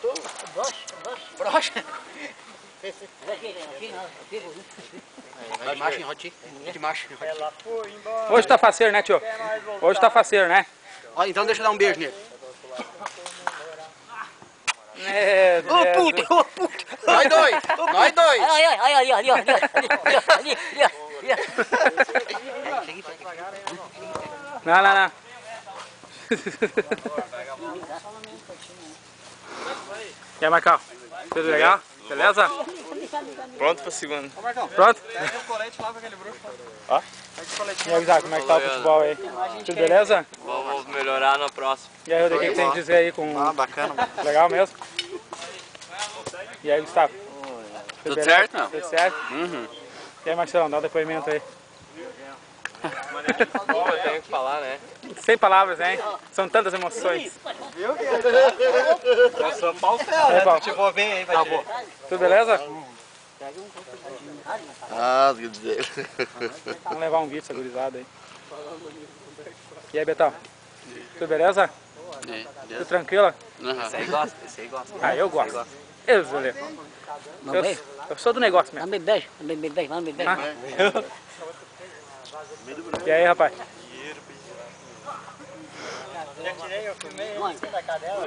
gostou? Brocha. Vai de macho em rotinho. De macho em rotinho. Ela foi embora. Hoje tá faceiro, né, tio? Hoje tá faceiro, né? Ó, então deixa eu dar um beijo nele. É, Ô puto, ô puto. Nós dois, nós dois. Ali, ó. Não. E aí, Marcão? Tudo legal? Beleza? Pronto pra segunda. Pronto? Pega o colete lá pra aquele bruxo. Ó. Pega o colete. E aí, Isaac, como é que tá o futebol aí? Tudo beleza? Vamos melhorar na próxima. E aí, Rodrigo, o que tem a dizer aí com... Ah, bacana. Legal mesmo? E aí, Gustavo? Tudo beleza? certo, não? Tudo certo? Uhum. E aí, Marcelão, dá um depoimento aí. Bom, eu tenho que falar, né? Sem palavras, hein? São tantas emoções. Viu? Eu sou pau fel, né? Paulo. Futebol bem aí, vai ter. Tudo beleza? Ah, Deus dele. Vamos levar um vídeo, essa gurizada aí. E aí, Betão? Tudo beleza? Tudo tranquilo? Esse aí gosta. Ah, eu gosto. Eu, Zulê. Eu sou do negócio mesmo. Vamos beijo. Ah. E aí, rapaz? Já tirei, eu filmei ele em cima da cadela.